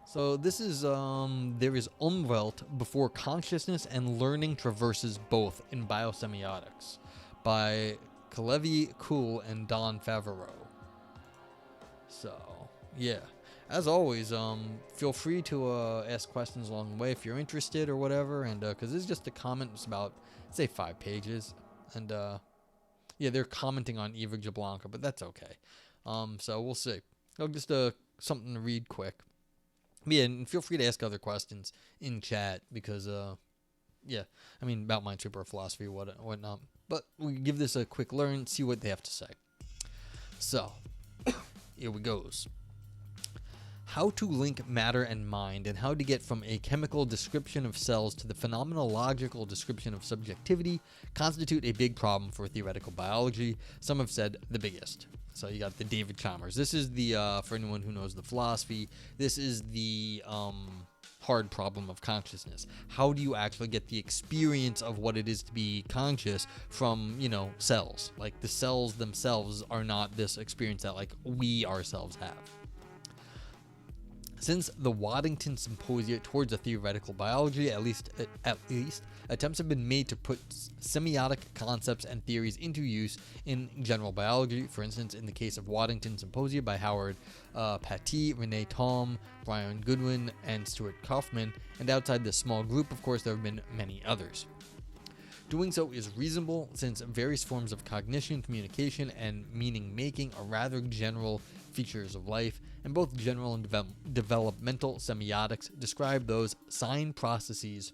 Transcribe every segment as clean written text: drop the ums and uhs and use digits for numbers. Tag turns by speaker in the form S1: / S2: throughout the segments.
S1: So this is there is Umwelt before consciousness and learning traverses both in biosemiotics by Kull and Don Favareau. So yeah, as always, feel free to ask questions along the way if you're interested or whatever, and because this is just a comment, it's about say 5 pages, and yeah, they're commenting on Eva Jablanca, but that's okay. So we'll see. Just something to read quick. Yeah, and feel free to ask other questions in chat because, yeah, I mean, about Minesweeper philosophy, whatnot. But we give this a quick learn, see what they have to say. So, here we goes. How to link matter and mind, and how to get from a chemical description of cells to the phenomenological description of subjectivity constitute a big problem for theoretical biology. Some have said the biggest. So you got the David Chalmers. This is the, for anyone who knows the philosophy, this is the hard problem of consciousness. How do you actually get the experience of what it is to be conscious from, cells? Like the cells themselves are not this experience that like we ourselves have. Since the Waddington Symposia towards a theoretical biology, at least attempts have been made to put semiotic concepts and theories into use in general biology. For instance, in the case of Waddington Symposia by Howard Paty, Renee Tom, Brian Goodwin, and Stuart Kaufman, and outside this small group, of course, there have been many others. Doing so is reasonable since various forms of cognition, communication, and meaning making are rather general features of life, and both general and developmental semiotics describe those sign processes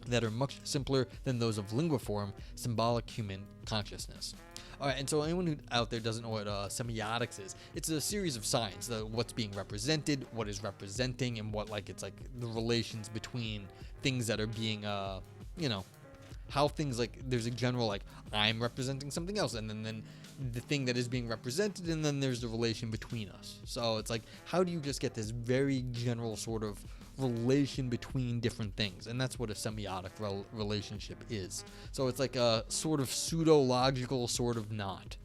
S1: that are much simpler than those of linguiform, symbolic human consciousness. Alright, and so anyone who out there doesn't know what semiotics is, it's a series of signs, what's being represented, what is representing, and what it's like the relations between things that are being, how things there's a general I'm representing something else, and then the thing that is being represented, and then there's the relation between us. So it's how do you just get this very general sort of relation between different things? And that's what a semiotic relationship is. So it's like a sort of pseudo-logical, sort of not.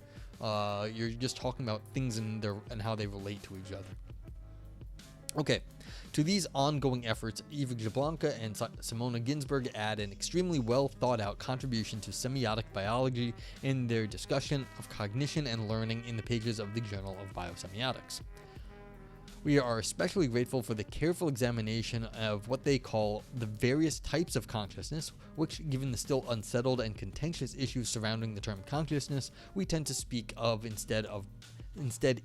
S1: You're just talking about things and how they relate to each other. Okay, to these ongoing efforts, Eva Jablanca and Simona Ginsberg add an extremely well thought out contribution to semiotic biology in their discussion of cognition and learning in the pages of the Journal of Biosemiotics. We are especially grateful for the careful examination of what they call the various types of consciousness, which, given the still unsettled and contentious issues surrounding the term consciousness, we tend to speak of instead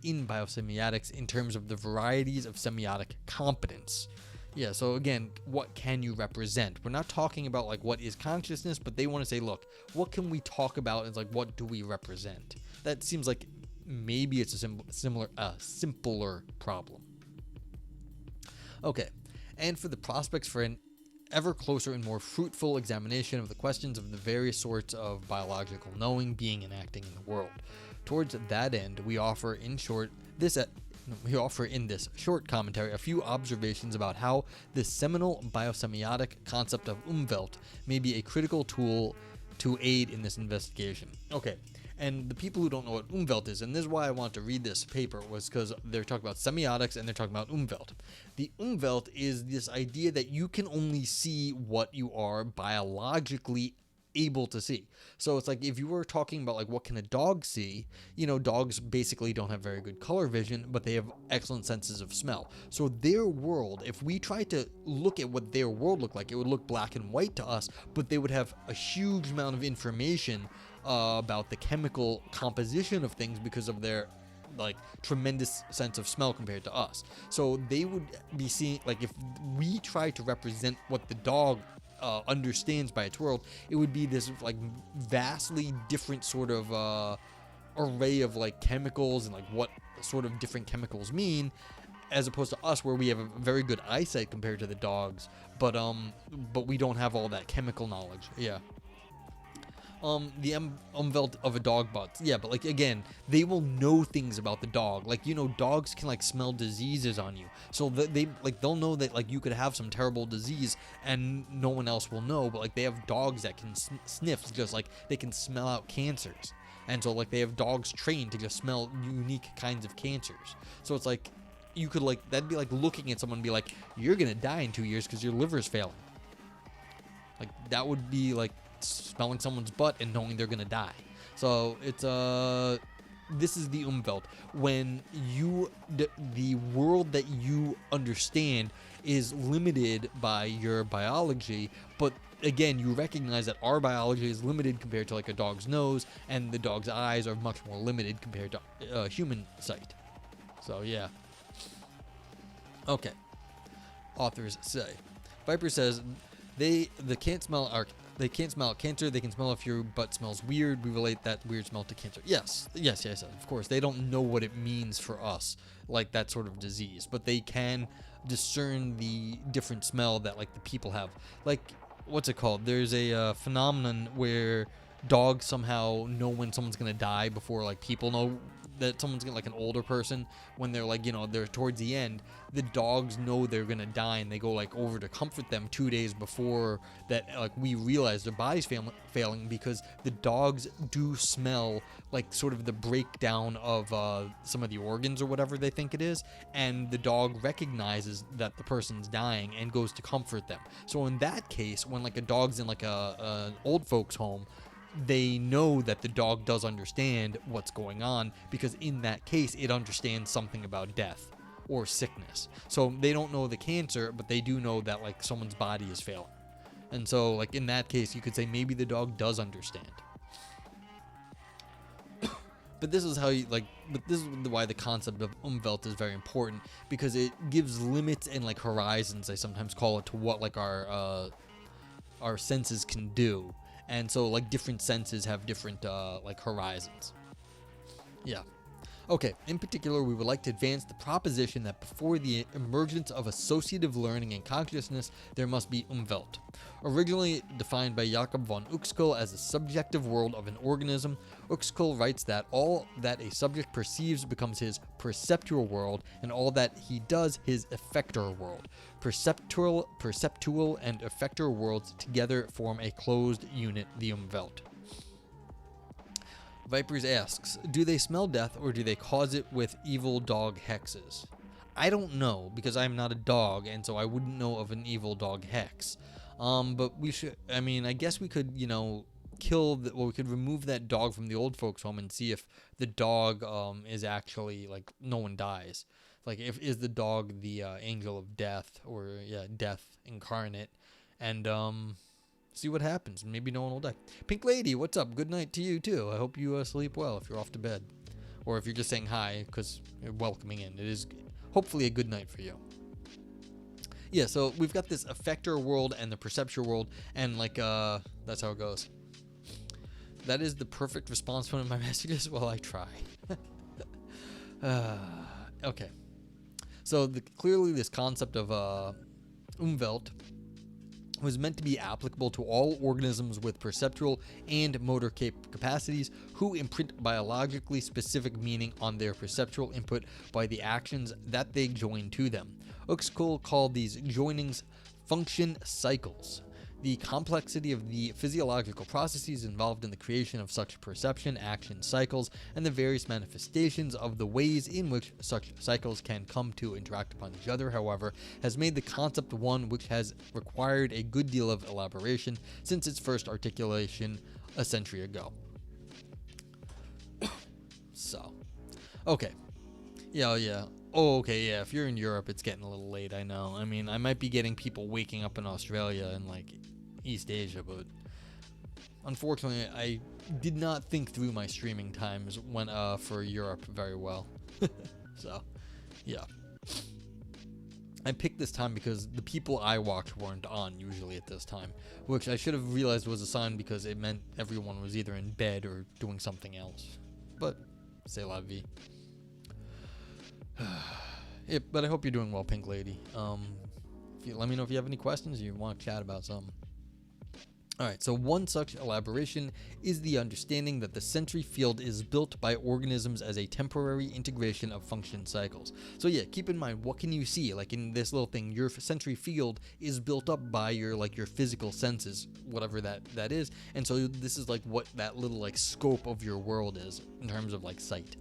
S1: in biosemiotics in terms of the varieties of semiotic competence. Yeah, so again, what can you represent? We're not talking about what is consciousness, but they want to say, look, what can we talk about? It's what do we represent? That seems like maybe it's a simpler problem. Okay, and for the prospects for an ever closer and more fruitful examination of the questions of the various sorts of biological knowing, being, and acting in the world. Towards that end, we offer in this short commentary a few observations about how the seminal biosemiotic concept of Umwelt may be a critical tool to aid in this investigation. Okay, and the people who don't know what Umwelt is, and this is why I want to read this paper, was because they're talking about semiotics and they're talking about Umwelt. The Umwelt is this idea that you can only see what you are biologically able to see. So it's if you were talking about what can a dog see, dogs basically don't have very good color vision, but they have excellent senses of smell. So their world, if we try to look at what their world looked like, it would look black and white to us, but they would have a huge amount of information about the chemical composition of things because of their tremendous sense of smell compared to us. So they would be seeing, if we try to represent what the dog understands by its world, it would be this vastly different sort of array of chemicals and what sort of different chemicals mean, as opposed to us where we have a very good eyesight compared to the dogs, but we don't have all that chemical knowledge. Yeah. The Umwelt of a dog, but yeah, but again, they will know things about the dog. Dogs can smell diseases on you, so they'll know that you could have some terrible disease and no one else will know. But they have dogs that can sniff, just they can smell out cancers, and so they have dogs trained to just smell unique kinds of cancers. So it's you could like, that'd be like looking at someone and be like, you're gonna die in 2 years because your liver's failing. Like, that would be like smelling someone's butt and knowing they're gonna die. So it's this is the Umwelt. When the world that you understand is limited by your biology, but again, you recognize that our biology is limited compared to like a dog's nose, and the dog's eyes are much more limited compared to human sight. So yeah. Okay. Authors say. Viper says they can't smell cancer. They can smell if your butt smells weird. We relate that weird smell to cancer. Yes, of course. They don't know what it means for us, like that sort of disease, but they can discern the different smell that like the people have. Like, what's it called? There's a phenomenon where dogs somehow know when someone's gonna die before like people know that someone's gonna, like an older person, when they're like, they're towards the end, the dogs know they're gonna die, and they go like over to comfort them 2 days before that, like we realize their body's failing, because the dogs do smell like sort of the breakdown of some of the organs or whatever they think it is, and the dog recognizes that the person's dying and goes to comfort them. So in that case, when like a dog's in like a old folks home, they know that the dog does understand what's going on, because in that case it understands something about death or sickness. So they don't know the cancer, but they do know that like someone's body is failing. And so like in that case you could say maybe the dog does understand. But this is why the concept of Umwelt is very important, because it gives limits and like horizons, I sometimes call it, to what like our senses can do. And so like different senses have different like horizons. Yeah. Okay, in particular, we would like to advance the proposition that before the emergence of associative learning and consciousness, there must be Umwelt. Originally defined by Jakob von Uexküll as the subjective world of an organism, Uexküll writes that all that a subject perceives becomes his perceptual world, and all that he does his effector world. Perceptual and effector worlds together form a closed unit, the Umwelt. Vipers asks, do they smell death, or do they cause it with evil dog hexes? I don't know, because I'm not a dog, and so I wouldn't know of an evil dog hex. But we should, I guess we could, we could remove that dog from the old folks home and see if the dog is actually, like, no one dies. Like, is the dog the angel of death, or, death incarnate, and, see what happens. Maybe no one will die. Pink Lady, what's up? Good night to you, too. I hope you sleep well if you're off to bed. Or if you're just saying hi, because you're welcoming in. It is hopefully a good night for you. Yeah, so we've got this effector world and the perceptual world, and, like, that's how it goes. That is the perfect response to one of my messages. Well, I try. Okay. So, clearly this concept of Umwelt was meant to be applicable to all organisms with perceptual and motor capacities who imprint biologically specific meaning on their perceptual input by the actions that they join to them. Uexküll called these joinings function cycles. The complexity of the physiological processes involved in the creation of such perception action cycles, and the various manifestations of the ways in which such cycles can come to interact upon each other, however, has made the concept one which has required a good deal of elaboration since its first articulation a century ago. So, okay. Yeah. Oh, okay, yeah, if you're in Europe, it's getting a little late, I know. I mean, I might be getting people waking up in Australia and, like, East Asia, but unfortunately, I did not think through my streaming times for Europe very well. So, yeah. I picked this time because the people I watch weren't on usually at this time, which I should have realized was a sign because it meant everyone was either in bed or doing something else. But, c'est la vie. Yeah, but I hope you're doing well, Pink Lady. Let me know if you have any questions or you want to chat about something. Alright, so one such elaboration is the understanding that the sensory field is built by organisms as a temporary integration of function cycles. So yeah, keep in mind, what can you see? Like in this little thing, your sensory field is built up by your physical senses, whatever that is. And so this is like what that little like scope of your world is in terms of like sight.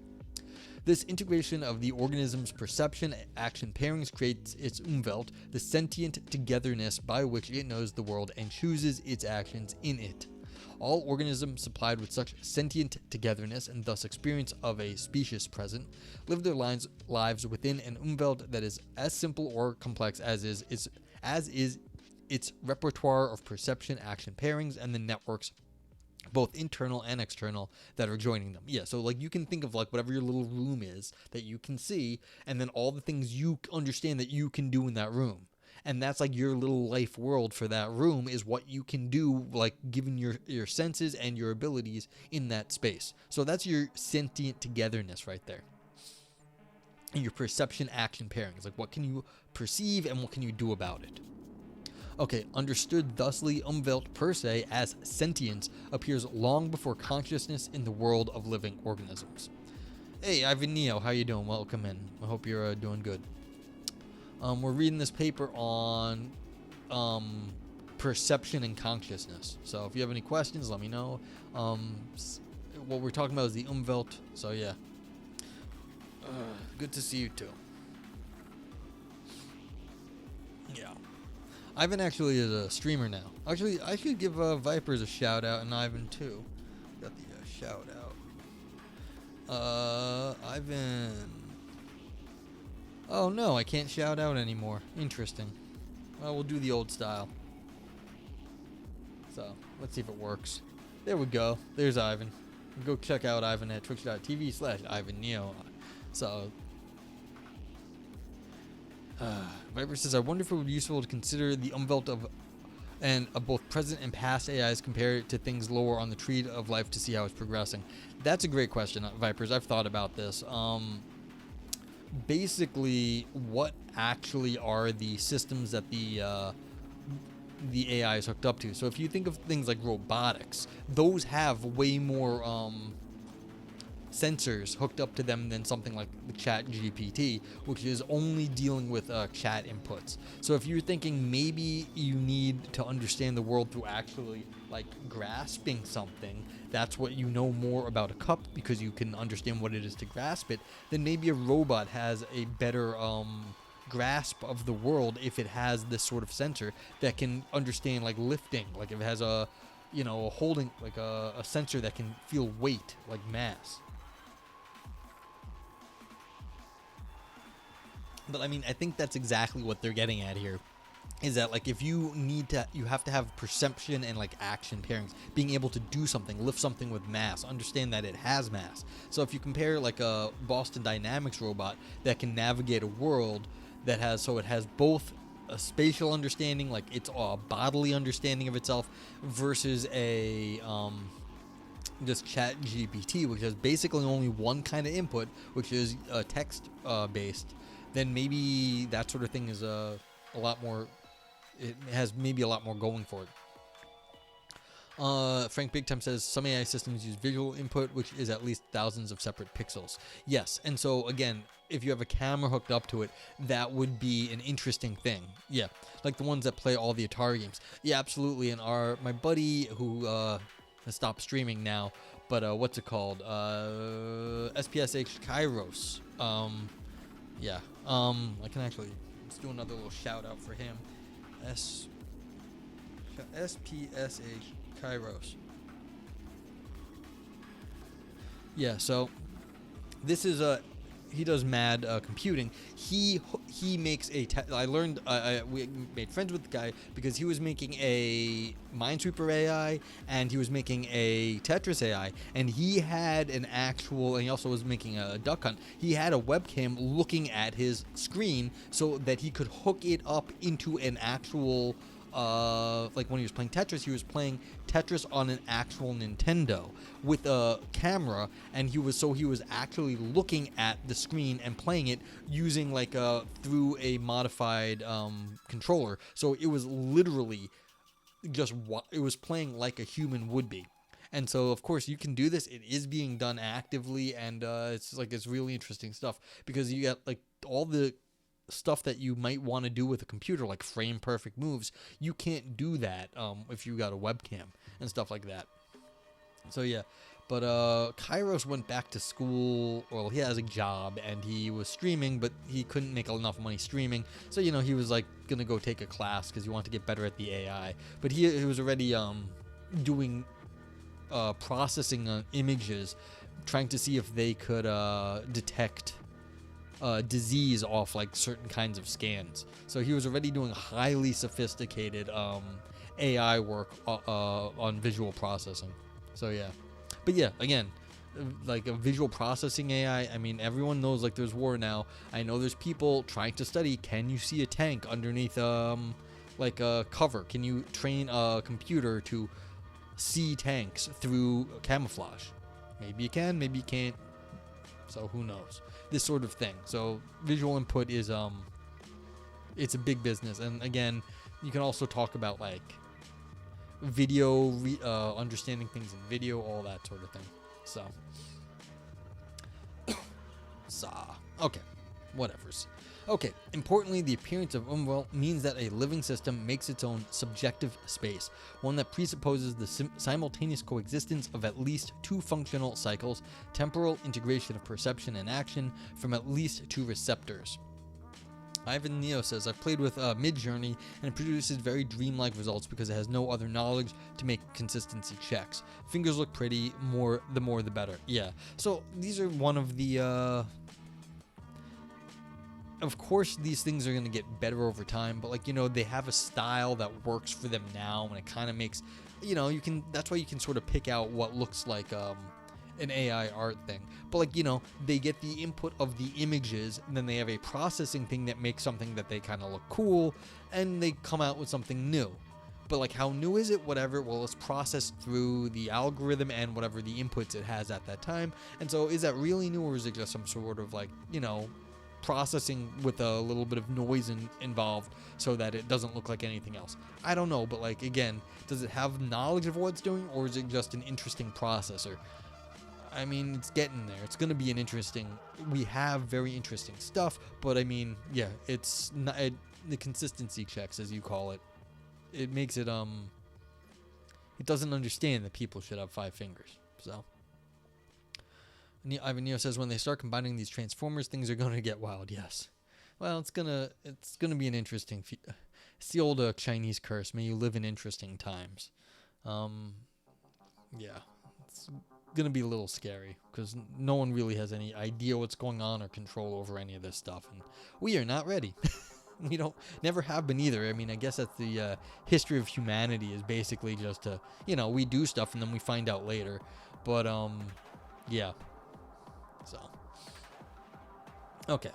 S1: This integration of the organism's perception action pairings creates its Umwelt, the sentient togetherness by which it knows the world and chooses its actions in it. All organisms supplied with such sentient togetherness and thus experience of a species present live their lives within an Umwelt that is as simple or complex as is its repertoire of perception action pairings and the networks both internal and external that are joining them. Yeah, so like you can think of like whatever your little room is that you can see, and then all the things you understand that you can do in that room. And that's like your little life world for that room is what you can do, like given your senses and your abilities in that space. So that's your sentient togetherness right there. And your perception action pairings, like what can you perceive and what can you do about it. Okay, understood thusly, Umwelt per se as sentience appears long before consciousness in the world of living organisms. Hey, Ivan Neo, how you doing? Welcome in. I hope you're doing good. We're reading this paper on perception and consciousness. So if you have any questions, let me know. What we're talking about is the Umwelt. So yeah, good to see you too. Yeah. Ivan actually is a streamer now. Actually, I should give Vipers a shout out and Ivan too. Got the shout out. Ivan. Oh no, I can't shout out anymore. Interesting. Well, we'll do the old style. So, let's see if it works. There we go. There's Ivan. Go check out Ivan at twitch.tv/IvanNeo. So, Viper says, I wonder if it would be useful to consider the Umwelt of both present and past AIs compared to things lower on the tree of life to see how it's progressing. That's a great question, Vipers. I've thought about this. Basically, what actually are the systems that the AI is hooked up to? So if you think of things like robotics, those have way more sensors hooked up to them than something like the Chat GPT, which is only dealing with chat inputs. So if you're thinking maybe you need to understand the world through actually like grasping something, that's what you know more about a cup because you can understand what it is to grasp it, then maybe a robot has a better grasp of the world if it has this sort of sensor that can understand like lifting, like if it has a holding, like a sensor that can feel weight, like mass. But I mean, I think that's exactly what they're getting at here. Is that like if you have to have perception and like action pairings, being able to do something, lift something with mass, understand that it has mass. So if you compare like a Boston Dynamics robot that can navigate a world that has both a spatial understanding, like it's a bodily understanding of itself, versus a just Chat GPT, which has basically only one kind of input, which is text based, then maybe that sort of thing is a lot more. It has maybe a lot more going for it. Frank Big Time says some AI systems use visual input, which is at least thousands of separate pixels. Yes, and so again, if you have a camera hooked up to it, that would be an interesting thing. Yeah, like the ones that play all the Atari games. Yeah, absolutely. And my buddy who has stopped streaming now, but what's it called? SPSH Kairos. Yeah. I can actually let's do another little shout out for him. SPSH Kairos. Yeah, so this is he does mad computing. He makes I learned we made friends with the guy because he was making a Minesweeper AI and he was making a Tetris AI, and he had an actual, and he also was making a duck hunt. He had a webcam looking at his screen so that he could hook it up into an actual like when he was playing Tetris, he was playing Tetris on an actual Nintendo with a camera, and he was actually looking at the screen and playing it using like through a modified controller. So it was literally it was playing like a human would be. And so, of course, you can do this. It is being done actively, and it's really interesting stuff because you got like all the stuff that you might want to do with a computer, like frame perfect moves. You can't do that if you got a webcam and stuff like that. So yeah, But Kairos went back to school. Well, he has a job and he was streaming, but he couldn't make enough money streaming. So, you know, he was like gonna go take a class because he wanted to get better at the AI. But he was already doing processing images, trying to see if they could detect disease off like certain kinds of scans. So he was already doing highly sophisticated AI work on visual processing. So yeah, but yeah, again, like a visual processing AI. I mean, everyone knows like there's war now. I know there's people trying to study. Can you see a tank underneath like a cover? Can you train a computer to see tanks through camouflage? Maybe you can, maybe you can't. So who knows? This sort of thing. So visual input is it's a big business. And again, you can also talk about like video, understanding things in video, all that sort of thing. So okay, whatevers. Okay, importantly, the appearance of Umwelt means that a living system makes its own subjective space, one that presupposes the simultaneous coexistence of at least two functional cycles, temporal integration of perception and action from at least two receptors. Ivan Neo says, I've played with Midjourney and it produces very dreamlike results because it has no other knowledge to make consistency checks. Fingers look pretty, the more the better. Yeah, so these are one of the... Of course, these things are going to get better over time, but like, you know, they have a style that works for them now, and it kind of makes, you know, that's why you can sort of pick out what looks like an AI art thing. But like, you know, they get the input of the images, and then they have a processing thing that makes something that they kind of look cool, and they come out with something new. But like, how new is it? Whatever. Well, it's processed through the algorithm and whatever the inputs it has at that time. And so is that really new, or is it just some sort of like, you know, processing with a little bit of noise involved so that it doesn't look like anything else? I don't know, but like, again, does it have knowledge of what it's doing, or is it just an interesting processor? I mean, it's getting there. It's going to be an interesting... We have very interesting stuff, but I mean, yeah, it's not... the consistency checks, as you call it, it makes it, it doesn't understand that people should have 5 fingers, so... Ivan Neo says, when they start combining these transformers, things are going to get wild. Yes. Well, it's gonna be an interesting... It's the old Chinese curse. May you live in interesting times. Yeah. It's going to be a little scary because no one really has any idea what's going on or control over any of this stuff. And we are not ready. We never have been either. I mean, I guess that's the history of humanity, is basically just to, you know, we do stuff and then we find out later. But, yeah. So, okay.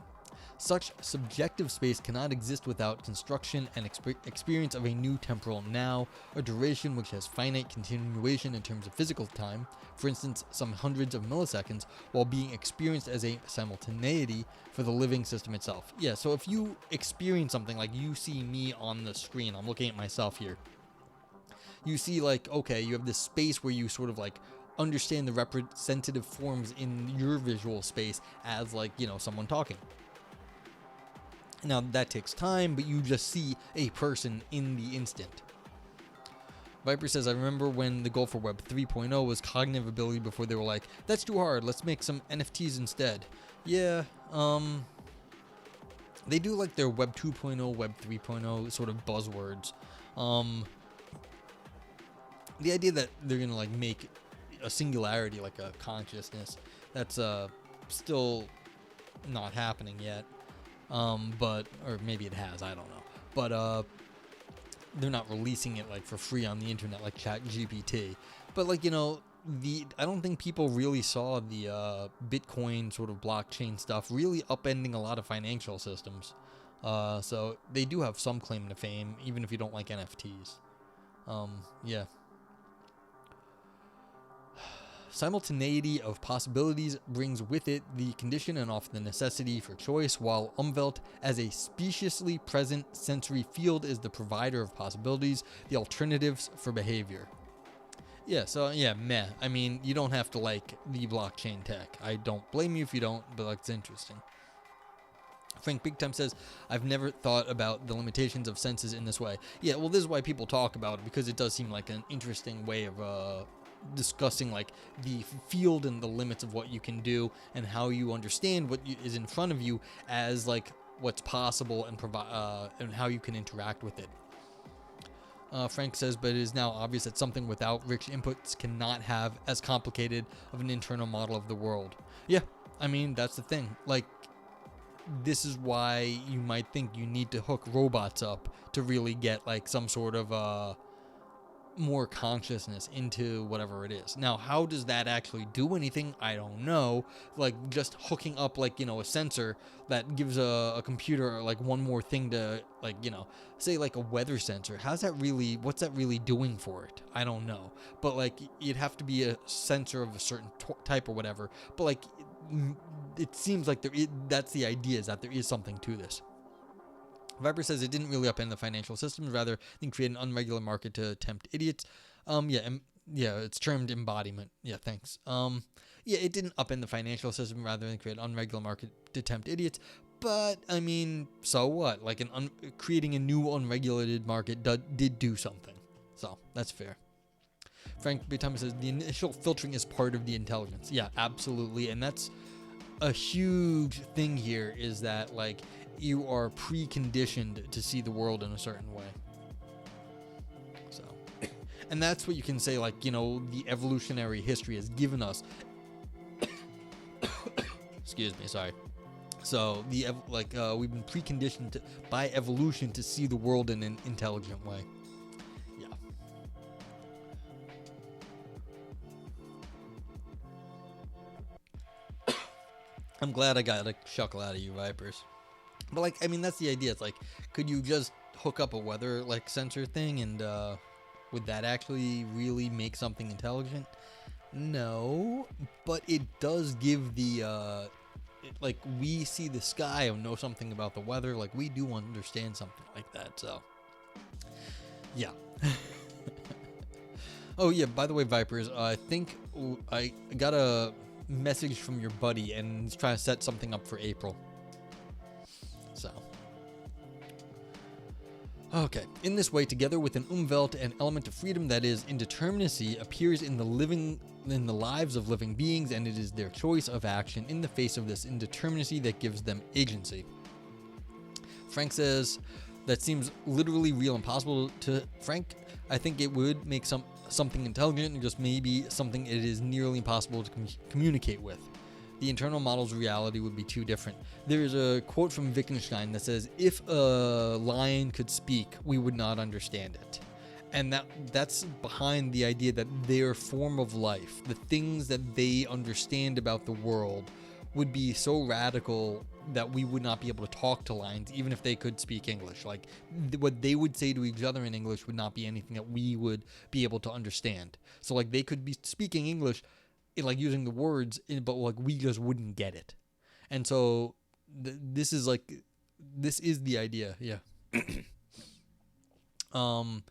S1: Such subjective space cannot exist without construction and experience of a new temporal now, a duration which has finite continuation in terms of physical time, for instance, some hundreds of milliseconds, while being experienced as a simultaneity for the living system itself. Yeah, so if you experience something like you see me on the screen, I'm looking at myself here, you see like, okay, you have this space where you sort of like understand the representative forms in your visual space as like, you know, someone talking. Now that takes time, but you just see a person in the instant. Viper says, I remember when the goal for Web 3.0 was cognitive ability before they were like, that's too hard, let's make some NFTs instead. Yeah, they do like their Web 2.0, Web 3.0 sort of buzzwords. The idea that they're gonna like make a singularity, like a consciousness, that's still not happening yet. But, or maybe it has, I don't know. But, they're not releasing it like for free on the internet like ChatGPT. But like, you know, I don't think people really saw the Bitcoin sort of blockchain stuff really upending a lot of financial systems. So they do have some claim to fame, even if you don't like NFTs. Yeah. Simultaneity of possibilities brings with it the condition and often the necessity for choice, while Umwelt, as a speciously present sensory field, is the provider of possibilities, the alternatives for behavior. Yeah, so yeah, meh. I mean, you don't have to like the blockchain tech. I don't blame you if you don't, but like, it's interesting. Frank Big Time says, I've never thought about the limitations of senses in this way. Yeah, well, this is why people talk about it, because it does seem like an interesting way of discussing like the field and the limits of what you can do and how you understand what is in front of you as like what's possible and provide and how you can interact with it. Frank says, but it is now obvious that something without rich inputs cannot have as complicated of an internal model of the world. Yeah, I mean, that's the thing. Like, this is why you might think you need to hook robots up to really get like some sort of more consciousness into whatever it is. Now, how does that actually do anything? I don't know. Like, just hooking up, like, a sensor that gives a computer, like, one more thing to, like, say, like, a weather sensor. What's that really doing for it? I don't know. But, like, it'd have to be a sensor of a certain type or whatever. But, like, it seems like that's the idea, is that there is something to this. Viper says it didn't really upend the financial systems, rather than create an unregular market to tempt idiots. It's termed embodiment. Yeah, thanks. It didn't upend the financial system rather than create an unregular market to tempt idiots. But I mean, so what? Like creating a new unregulated market did do something. So that's fair. Frank Bitama says the initial filtering is part of the intelligence. Yeah, absolutely, and that's a huge thing here. Is that like you are preconditioned to see the world in a certain way. So, and that's what you can say, like, the evolutionary history has given us. Excuse me, sorry. So, we've been preconditioned by evolution to see the world in an intelligent way. Yeah. I'm glad I got a chuckle out of you, Vipers. But, like, I mean, that's the idea. It's like, could you just hook up a weather, like, sensor thing and, would that actually really make something intelligent? No, but it does give the, like, we see the sky and know something about the weather. Like, we do understand something like that, so, yeah. Oh, yeah, by the way, Vipers, I think I got a message from your buddy, and he's trying to set something up for April. So, okay. In this way, together with an Umwelt, an element of freedom that is indeterminacy appears in the lives of living beings, and it is their choice of action in the face of this indeterminacy that gives them agency. Frank says that seems literally real and possible to Frank. I think it would make something intelligent, and just maybe something it is nearly impossible to communicate with. The internal model's reality would be too different. There is a quote from Wittgenstein that says, if a lion could speak, we would not understand it. And that's behind the idea that their form of life, the things that they understand about the world, would be so radical that we would not be able to talk to lions, even if they could speak English. Like, what they would say to each other in English would not be anything that we would be able to understand. So, like, they could be speaking English, like using the words, but like we just wouldn't get it. And so this is the idea. Yeah. I'm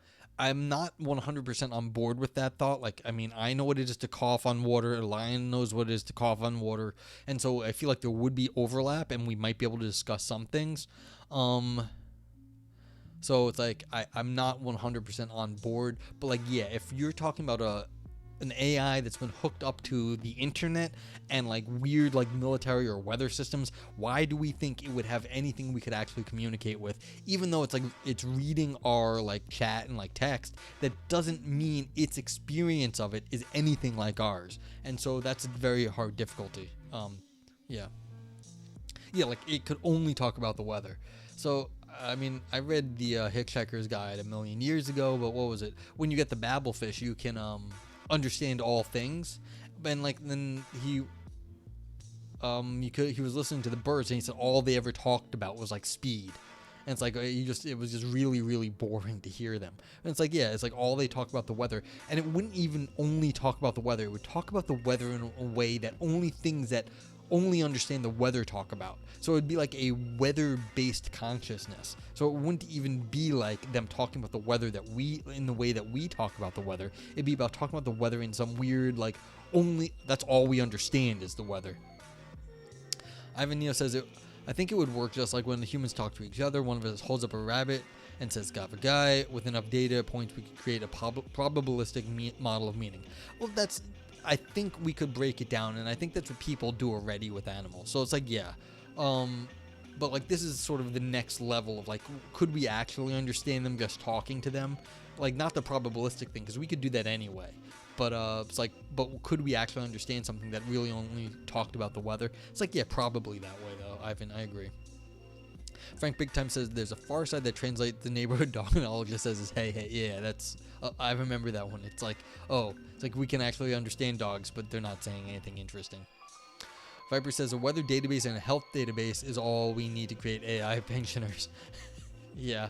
S1: not 100% on board with that thought. Like, I mean, I know what it is to cough on water. A lion knows what it is to cough on water. And so I feel like there would be overlap, and we might be able to discuss some things. So it's like, I'm not 100% on board, but like, yeah, if you're talking about an AI that's been hooked up to the internet and like weird like military or weather systems, why do we think it would have anything we could actually communicate with? Even though it's like it's reading our like chat and like text, that doesn't mean its experience of it is anything like ours. And so that's a very hard difficulty. Yeah, like it could only talk about the weather. So I mean, I read the Hitchhiker's Guide a million years ago, but what was it? When you get the babblefish, you can understand all things. And like then he was listening to the birds, and he said all they ever talked about was like speed. And it's like it was just really, really boring to hear them. And it's like, yeah, it's like all they talk about the weather, and it wouldn't even only talk about the weather. It would talk about the weather in a way that only things that only understand the weather talk about. So it would be like a weather-based consciousness. So it wouldn't even be like them talking about the weather in the way that we talk about the weather. It'd be about talking about the weather in some weird, like, only that's all we understand is the weather. Ivan Neo says I think it would work just like when the humans talk to each other. One of us holds up a rabbit and says "Gavagai." With enough data points, we could create a probabilistic model of meaning. Well, I think we could break it down, and I think that's what people do already with animals. So it's like, yeah. But like this is sort of the next level of like, could we actually understand them just talking to them? Like not the probabilistic thing, because we could do that anyway. But it's like, but could we actually understand something that really only talked about the weather? It's like, yeah, probably that way though, Ivan. I agree. Frank Big Time says there's a far side that translates the neighborhood doginologist as hey, hey. Yeah, that's I remember that one. It's like, oh, it's like we can actually understand dogs, but they're not saying anything interesting. Viper says a weather database and a health database is all we need to create AI pensioners. Yeah.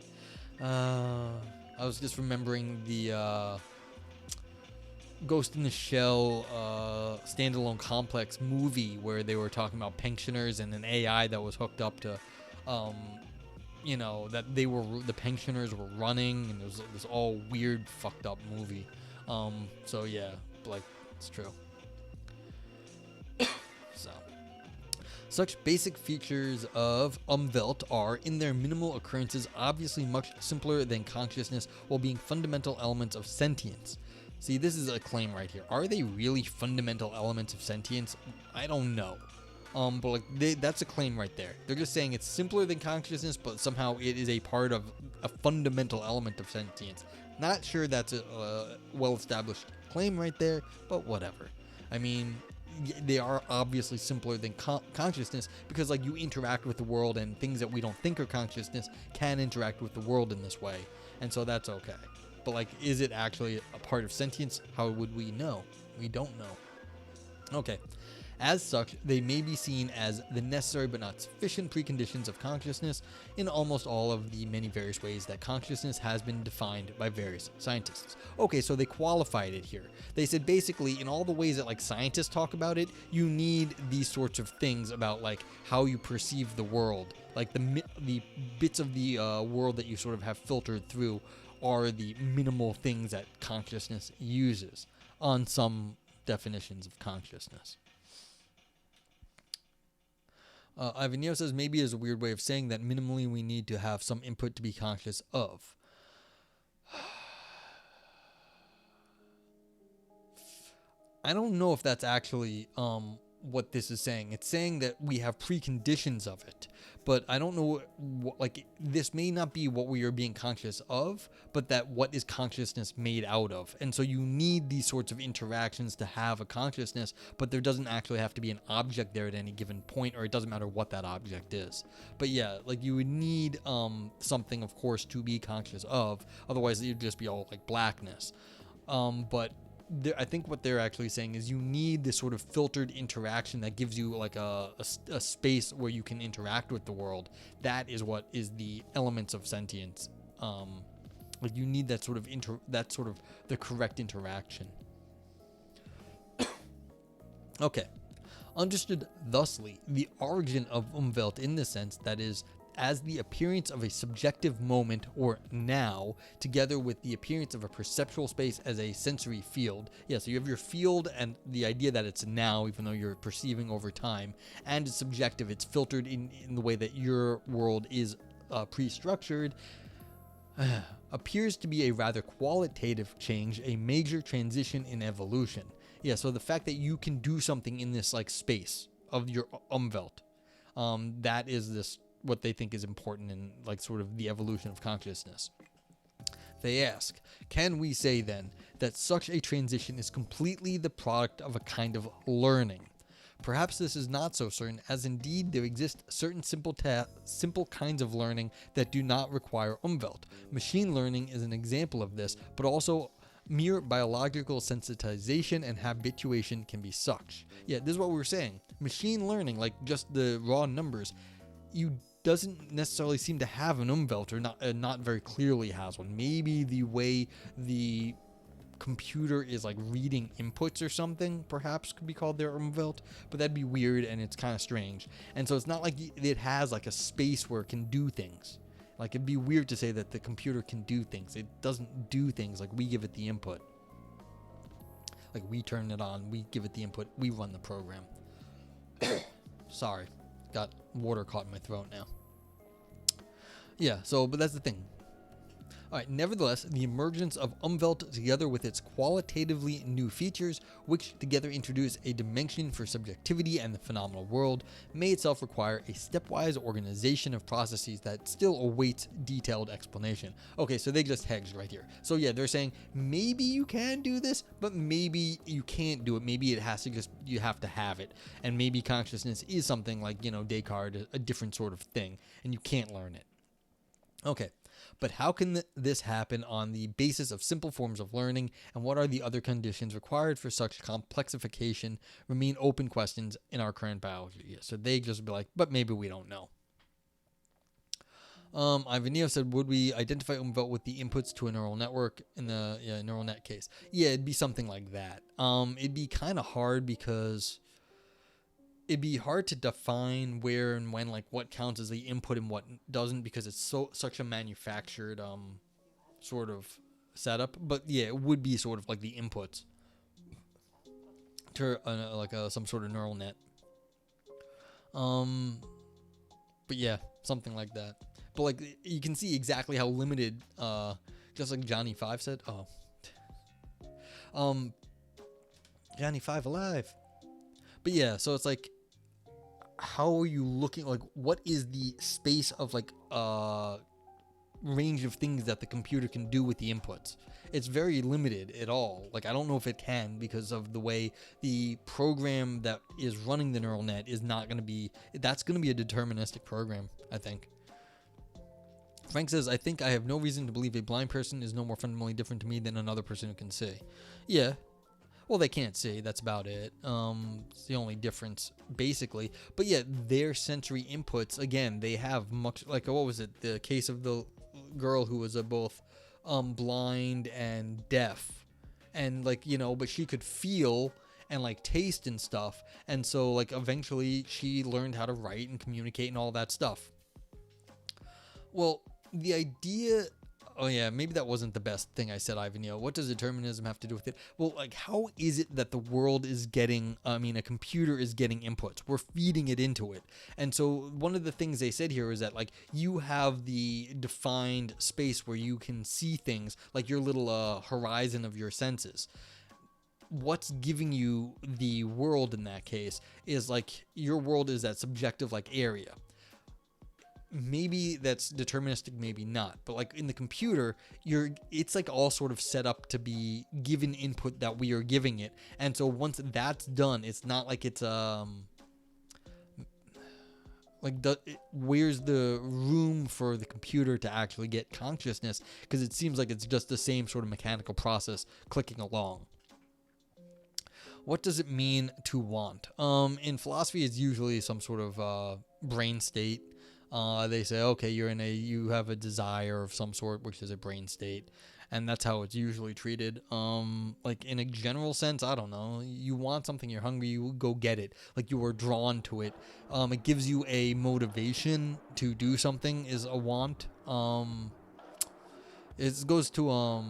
S1: I was just remembering the Ghost in the Shell standalone complex movie where they were talking about pensioners and an AI that was hooked up to, that the pensioners were running, and it was this all weird, fucked up movie. So yeah, like it's true. So. Such basic features of Umwelt are, in their minimal occurrences, obviously much simpler than consciousness while being fundamental elements of sentience. See, this is a claim right here. Are they really fundamental elements of sentience? I don't know. But like that's a claim right there. They're just saying it's simpler than consciousness, but somehow it is a part of a fundamental element of sentience. Not sure that's a well-established claim right there, but whatever. I mean, they are obviously simpler than consciousness because like you interact with the world, and things that we don't think are consciousness can interact with the world in this way, and so that's okay. But like, is it actually a part of sentience? How would we know? We don't know. Okay. As such, they may be seen as the necessary but not sufficient preconditions of consciousness in almost all of the many various ways that consciousness has been defined by various scientists. Okay, so they qualified it here. They said basically in all the ways that like scientists talk about it, you need these sorts of things about like how you perceive the world. Like the bits of the world that you sort of have filtered through are the minimal things that consciousness uses on some definitions of consciousness. Ivan Neo says maybe is a weird way of saying that minimally we need to have some input to be conscious of. I don't know if that's actually what this is saying. It's saying that we have preconditions of it, but I don't know this may not be what we are being conscious of, but that what is consciousness made out of. And so you need these sorts of interactions to have a consciousness, but there doesn't actually have to be an object there at any given point, or it doesn't matter what that object is. But yeah, like you would need something, of course, to be conscious of, otherwise it would just be all like blackness. But I think what they're actually saying is you need this sort of filtered interaction that gives you like a space where you can interact with the world. That is what is the elements of sentience. Like you need that sort of the correct interaction. Okay. Understood thusly, the origin of Umwelt in the sense that is as the appearance of a subjective moment or now, together with the appearance of a perceptual space as a sensory field. Yeah, so you have your field and the idea that it's now, even though you're perceiving over time, and it's subjective, it's filtered in the way that your world is pre-structured, appears to be a rather qualitative change, a major transition in evolution. Yeah, so the fact that you can do something in this like space of your Umwelt, that is this what they think is important in like sort of the evolution of consciousness. They ask, can we say then that such a transition is completely the product of a kind of learning? Perhaps this is not so certain, as indeed there exist certain simple kinds of learning that do not require Umwelt. Machine learning is an example of this, but also mere biological sensitization and habituation can be such. Yeah, this is what we were saying. Machine learning, like just the raw numbers, doesn't necessarily seem to have an Umwelt, or not very clearly has one. Maybe the way the computer is like reading inputs or something perhaps could be called their Umwelt, but that'd be weird and it's kind of strange. And so it's not like it has like a space where it can do things. Like it'd be weird to say that the computer can do things. It doesn't do things. Like we give it the input. Like we turn it on, we give it the input, we run the program. Sorry. got water caught in my throat now. Yeah, so, but that's the thing. All right, nevertheless, the emergence of Umwelt together with its qualitatively new features, which together introduce a dimension for subjectivity and the phenomenal world, may itself require a stepwise organization of processes that still awaits detailed explanation. Okay, so they just hedged right here. So yeah, they're saying maybe you can do this, but maybe you can't do it. Maybe it has to just, you have to have it. And maybe consciousness is something like, Descartes, a different sort of thing, and you can't learn it. Okay, but how can this happen on the basis of simple forms of learning, and what are the other conditions required for such complexification remain open questions in our current biology? Yeah, so they just be like, but maybe we don't know. Ivanio said, would we identify Umwelt with the inputs to a neural network in the neural net case? Yeah, it'd be something like that. It'd be kind of hard because it'd be hard to define where and when, like what counts as the input and what doesn't, because it's such a manufactured sort of setup. But yeah, it would be sort of like the inputs to some sort of neural net. But yeah, something like that. But like you can see exactly how limited, just like Johnny 5 said. Johnny 5 alive. But yeah, so it's like, how are you looking, like what is the space of like range of things that the computer can do with the inputs? It's very limited at all. Like I don't know if it can, because of the way the program that is running the neural net is not going to be, that's going to be a deterministic program, I think. Frank says, I think I have no reason to believe a blind person is no more fundamentally different to me than another person who can see. Yeah. Well, they can't see. That's about it. It's the only difference, basically. But yeah, their sensory inputs, again, they have much, like, what was it? The case of the girl who was both blind and deaf. And, like, but she could feel and, like, taste and stuff. And so, like, eventually she learned how to write and communicate and all that stuff. Well, the idea... Oh yeah, maybe that wasn't the best thing I said, Ivanio. What does determinism have to do with it? Well, like, how is it that the world is getting, a computer is getting inputs? We're feeding it into it. And so one of the things they said here is that, like, you have the defined space where you can see things, like your little horizon of your senses. What's giving you the world in that case is, like, your world is that subjective, like, area. Maybe that's deterministic, maybe not. But like in the computer, it's like all sort of set up to be given input that we are giving it. And so once that's done, it's not like it's where's the room for the computer to actually get consciousness? Because it seems like it's just the same sort of mechanical process clicking along. What does it mean to want? In philosophy, it's usually some sort of brain state. They say, okay, you have a desire of some sort, which is a brain state, and that's how it's usually treated. Like in a general sense, I don't know. You want something, you're hungry, you go get it. Like you are drawn to it. It gives you a motivation to do something is a want. It goes to a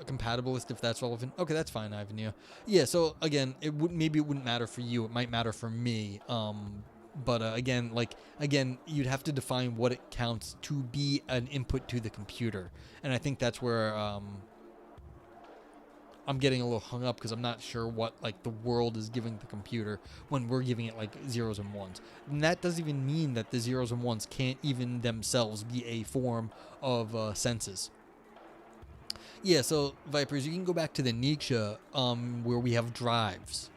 S1: compatibilist, if that's relevant. Okay, that's fine, Ivan. Yeah. So again, maybe it wouldn't matter for you. It might matter for me. But again, you'd have to define what it counts to be an input to the computer. And I think that's where I'm getting a little hung up, because I'm not sure what, like, the world is giving the computer when we're giving it, like, zeros and ones. And that doesn't even mean that the zeros and ones can't even themselves be a form of senses. Yeah, so, Vipers, you can go back to the Nietzsche, where we have drives.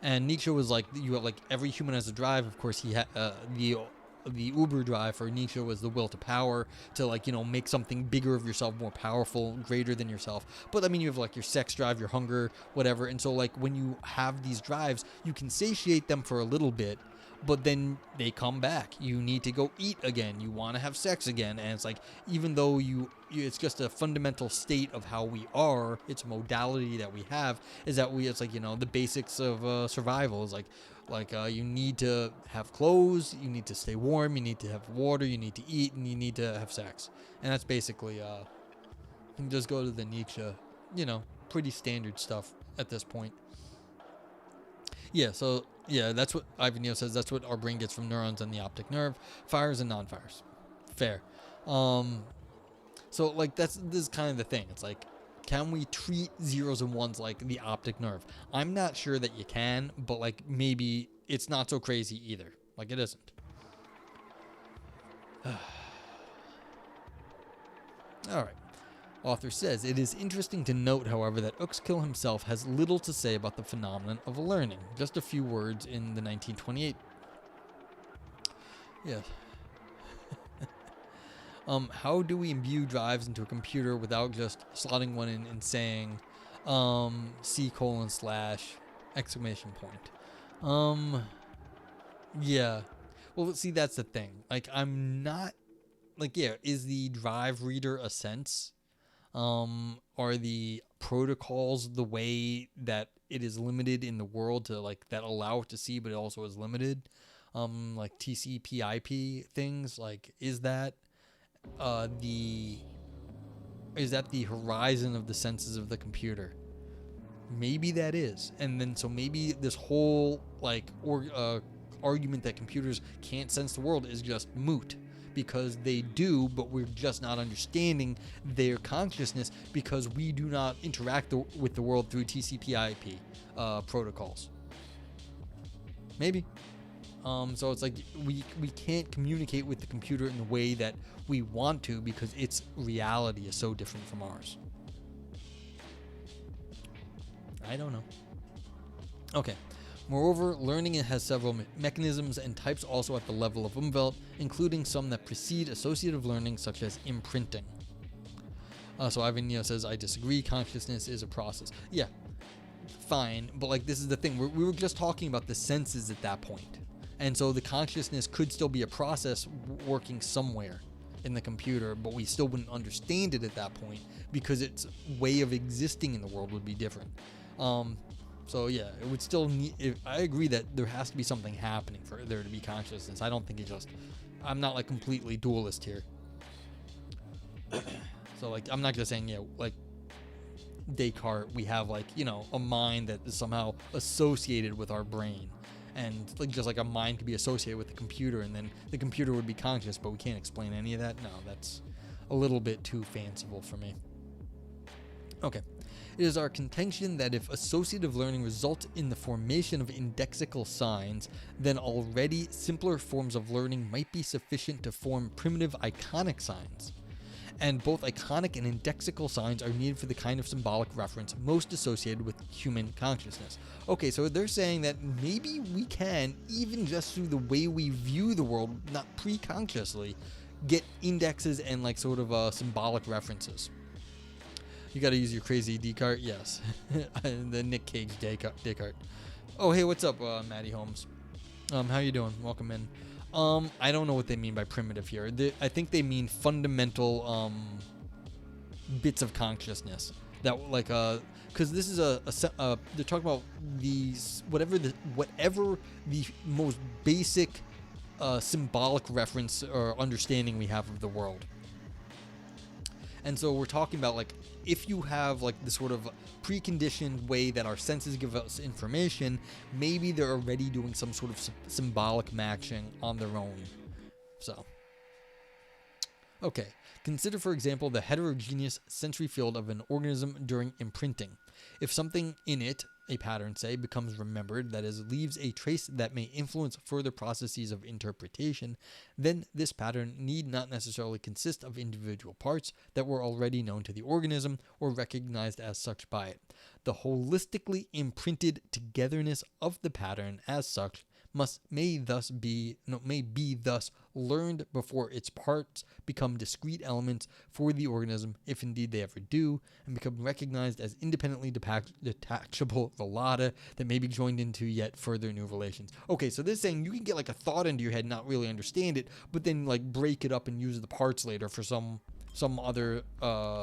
S1: And Nietzsche was like, you have, like, every human has a drive. Of course, he had the Uber drive for Nietzsche was the will to power, to, like, make something bigger of yourself, more powerful, greater than yourself. But I mean, you have, like, your sex drive, your hunger, whatever. And so, like, when you have these drives, you can satiate them for a little bit, but then they come back. You need to go eat again. You want to have sex again. And it's like, even though it's just a fundamental state of how we are, it's a modality that we have, is that it's like, the basics of survival is like you need to have clothes, you need to stay warm, you need to have water, you need to eat, and you need to have sex. And that's basically, you can just go to the Nietzsche, pretty standard stuff at this point. Yeah, so Yeah, that's what Ivan Neal says. That's what our brain gets from neurons on the optic nerve, fires and non-fires. Fair. So like this is kind of the thing. It's like, can we treat zeros and ones like the optic nerve? I'm not sure that you can, but like maybe it's not so crazy either. Like it isn't. All right. Author says, it is interesting to note, however, that Uexküll himself has little to say about the phenomenon of learning. Just a few words in the 1928. Yeah. How do we imbue drives into a computer without just slotting one in and saying, C:/! Yeah. Well, see, that's the thing. Like, I'm not, like, yeah, is the drive reader a sense? Are the protocols the way that it is limited in the world to, like, that allow it to see, but it also is limited? Like TCP/IP things, like, is that the horizon of the senses of the computer? Maybe that is. And then so maybe this whole like argument that computers can't sense the world is just moot, because they do, but we're just not understanding their consciousness because we do not interact with the world through TCP/IP protocols. Maybe. So it's like we can't communicate with the computer in the way that we want to because its reality is so different from ours. I don't know. Okay. Moreover, learning has several mechanisms and types also at the level of Umwelt, including some that precede associative learning, such as imprinting. So Ivan Neo says, I disagree. Consciousness is a process. Yeah, fine. But like, this is the thing. We were just talking about the senses at that point. And so the consciousness could still be a process working somewhere in the computer, but we still wouldn't understand it at that point because its way of existing in the world would be different. So yeah, it would still need, I agree that there has to be something happening for there to be consciousness. I don't think it just, I'm not like completely dualist here. So like, I'm not just saying, yeah, like Descartes, we have like, you know, a mind that is somehow associated with our brain. And like just like a mind could be associated with the computer, and then the computer would be conscious, but we can't explain any of that. No, that's a little bit too fanciful for me. Okay. It is our contention that if associative learning results in the formation of indexical signs, then already simpler forms of learning might be sufficient to form primitive iconic signs. And both iconic and indexical signs are needed for the kind of symbolic reference most associated with human consciousness. Okay, so they're saying that maybe we can, even just through the way we view the world, not pre-consciously, get indexes and like sort of symbolic references. You gotta use your crazy Descartes? Yes. The Nick Cage Descartes. Oh, hey, what's up, Maddie Holmes? How you doing? Welcome in. I don't know what they mean by primitive here. I think they mean fundamental bits of consciousness that like because this is they're talking about these whatever the most basic symbolic reference or understanding we have of the world. And so we're talking about like if you have like this sort of preconditioned way that our senses give us information, maybe they're already doing some sort of symbolic matching on their own. So, okay. Consider, for example, the heterogeneous sensory field of an organism during imprinting. If something in it, a pattern say, becomes remembered, that is, leaves a trace that may influence further processes of interpretation, then this pattern need not necessarily consist of individual parts that were already known to the organism or recognized as such by it. The holistically imprinted togetherness of the pattern as such may be thus learned before its parts become discrete elements for the organism, if indeed they ever do, and become recognized as independently detachable relata that may be joined into yet further new relations. Okay, so this is saying you can get like a thought into your head, not really understand it, but then like break it up and use the parts later for some other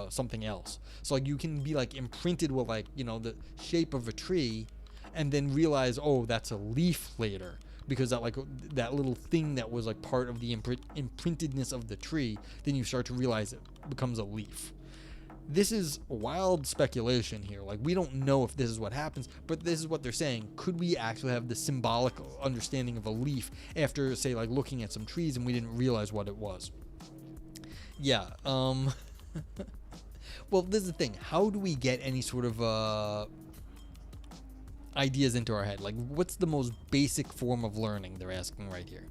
S1: something else. So like you can be like imprinted with like, you know, the shape of a tree, and then realize, oh, that's a leaf later, because that like that little thing that was like part of the imprintedness of the tree, then you start to realize it becomes a leaf. this is wild speculation here. Like, we don't know if this is what happens, but this is what they're saying. Could we actually have the symbolic understanding of a leaf after, say, like looking at some trees and we didn't realize what it was? Yeah. Well, this is the thing. How do we get any sort of ideas into our head? Like, what's the most basic form of learning? They're asking right here.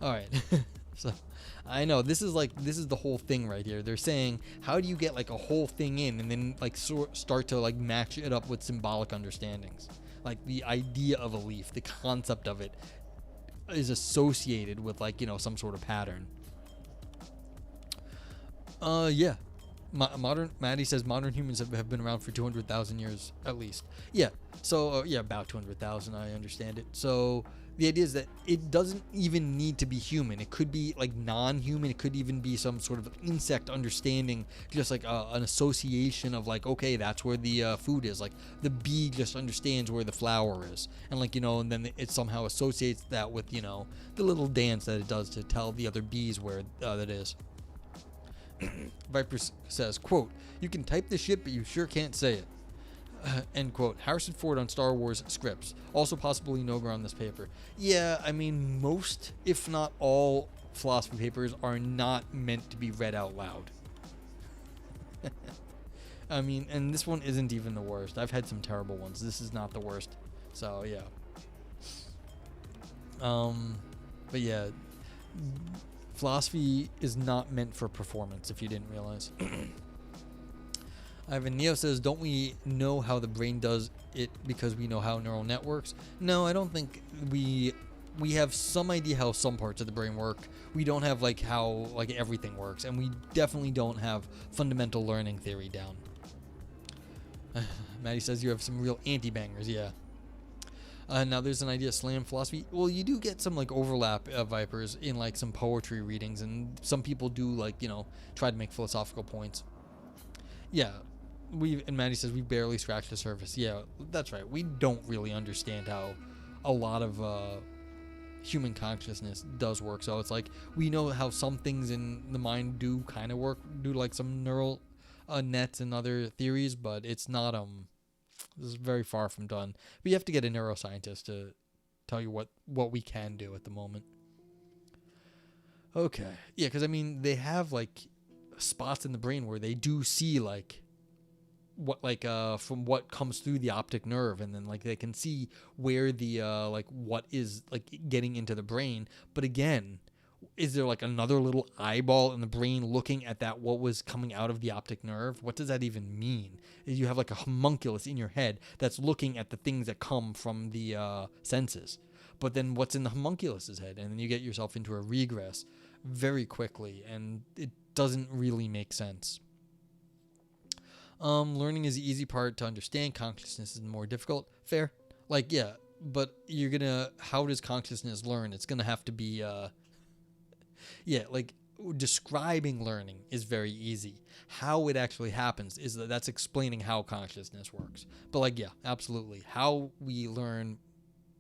S1: All right. So I know this is the whole thing right here. They're saying, how do you get like a whole thing in and then like start to like match it up with symbolic understandings? Like, the idea of a leaf, the concept of it is associated with like, some sort of pattern. Yeah. Maddie says modern humans have been around for 200,000 years at least. Yeah. So yeah, about 200,000. I understand it. So the idea is that it doesn't even need to be human. It could be like non-human. It could even be some sort of insect understanding, just like an association of like, okay, that's where the food is. Like, the bee just understands where the flower is, and like, and then it somehow associates that with the little dance that it does to tell the other bees where that is. Viper says, quote, "You can type the shit, but you sure can't say it." End quote. Harrison Ford on Star Wars scripts. Also possibly Noga on this paper. Yeah, I mean, most, if not all, philosophy papers are not meant to be read out loud. I mean, and this one isn't even the worst. I've had some terrible ones. This is not the worst. So, yeah. But yeah, philosophy is not meant for performance, if you didn't realize. Ivan Neo says, don't we know how the brain does it because we know how neural networks? No, I don't think we have some idea how some parts of the brain work. We don't have like how like everything works, and we definitely don't have fundamental learning theory down. Maddie says you have some real anti-bangers, yeah. Now there's an idea of slam philosophy. Well, you do get some like overlap Vipers in like some poetry readings, and some people do like, try to make philosophical points. Yeah. And Maddie says we barely scratched the surface. Yeah, that's right. We don't really understand how a lot of human consciousness does work. So it's like we know how some things in the mind do kind of work, do like some neural nets and other theories, but it's not this is very far from done. But you have to get a neuroscientist to tell you what we can do at the moment. Okay. Yeah, because I mean, they have like spots in the brain where they do see like what like from what comes through the optic nerve, and then like they can see where the like what is like getting into the brain. But again, is there like another little eyeball in the brain looking at that what was coming out of the optic nerve? What does that even mean? You have like a homunculus in your head that's looking at the things that come from the senses. But then what's in the homunculus's head? And then you get yourself into a regress very quickly, and it doesn't really make sense. Learning is the easy part to understand. Consciousness is more difficult. Fair. Like, yeah, but how does consciousness learn? It's gonna have to be, yeah, like describing learning is very easy. How it actually happens is that's explaining how consciousness works. But like, yeah, absolutely. How we learn,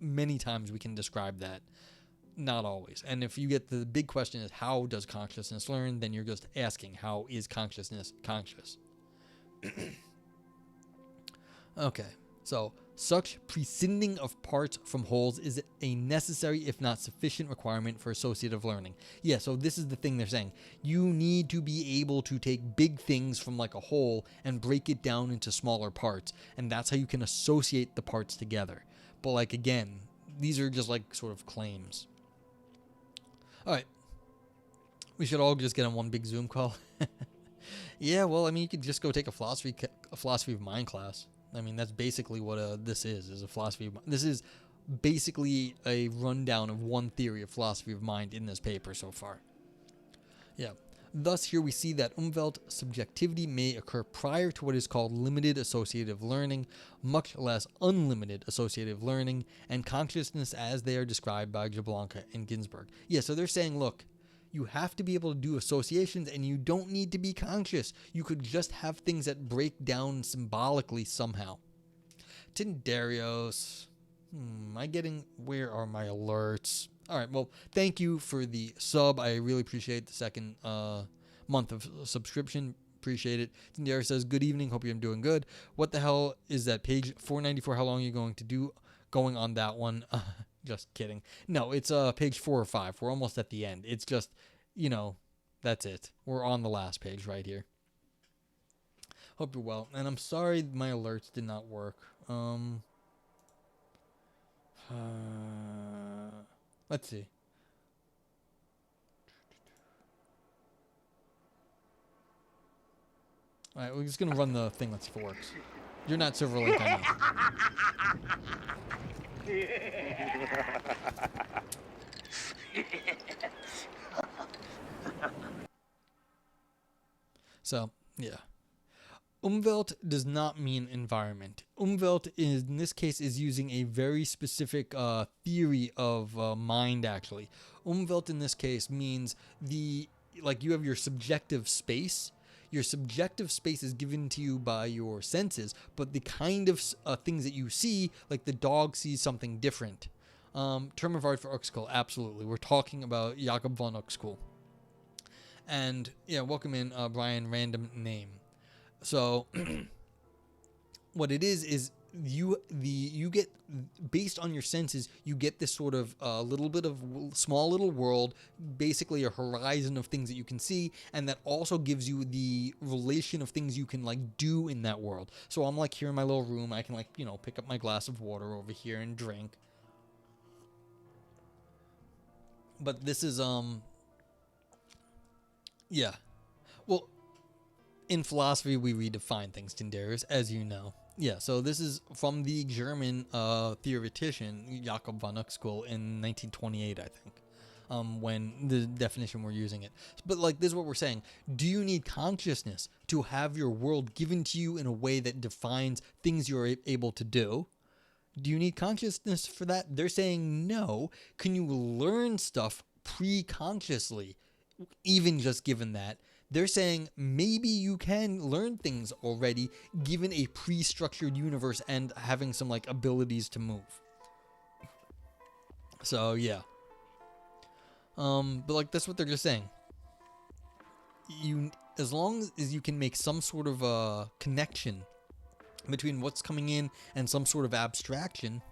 S1: many times we can describe that. Not always. And if you get the big question is how does consciousness learn, then you're just asking how is consciousness conscious? Okay, so such prescinding of parts from wholes is a necessary if not sufficient requirement for associative learning. Yeah, so this is the thing they're saying. You need to be able to take big things from like a whole and break it down into smaller parts, and that's how you can associate the parts together. But like, again, these are just like sort of claims. All right, we should all just get on one big Zoom call. Yeah, well, I mean, you could just go take a philosophy of mind class. I mean, that's basically what this is a philosophy of mind. This is basically a rundown of one theory of philosophy of mind in this paper so far. Yeah. Thus, here we see that Umwelt subjectivity may occur prior to what is called limited associative learning, much less unlimited associative learning, and consciousness as they are described by Jablonka and Ginsburg. Yeah, so they're saying, look, you have to be able to do associations, and you don't need to be conscious. You could just have things that break down symbolically somehow. Tindarios. Where are my alerts? All right, well, thank you for the sub. I really appreciate the second month of subscription. Appreciate it. Tindera says, good evening. Hope you're doing good. What the hell is that page 494? How long are you going on that one? Just kidding. No, it's page 4 or 5. We're almost at the end. It's just, that's it. We're on the last page right here. Hope you're well. And I'm sorry my alerts did not work. Let's see. Alright, we're just going to run the thing. Let's see if it works. You're not Silver Lake, I know. So, yeah. Umwelt does not mean environment. Umwelt, in this case, is using a very specific theory of mind, actually. Umwelt, in this case, means you have your subjective space. Your subjective space is given to you by your senses, but the kind of things that you see, like the dog sees something different. Term of art for Uxkull, absolutely. We're talking about Jakob von Uxkull. And, yeah, welcome in, Brian, random name. So, what it is you get, based on your senses, you get this sort of little bit of small little world, basically a horizon of things that you can see, and that also gives you the relation of things you can do in that world. So I'm here in my little room, I can pick up my glass of water over here and drink. But this is yeah. Well, in philosophy, we redefine things, Tinderis, as you know. Yeah, so this is from the German theoretician Jakob von Uxkull in 1928, I think, when the definition we're using it. But this is what we're saying. Do you need consciousness to have your world given to you in a way that defines things you're able to do? Do you need consciousness for that? They're saying no. Can you learn stuff pre-consciously, even just given that? They're saying maybe you can learn things already given a pre-structured universe and having some abilities to move. So yeah. But that's what they're just saying. As long as you can make some sort of a connection between what's coming in and some sort of abstraction,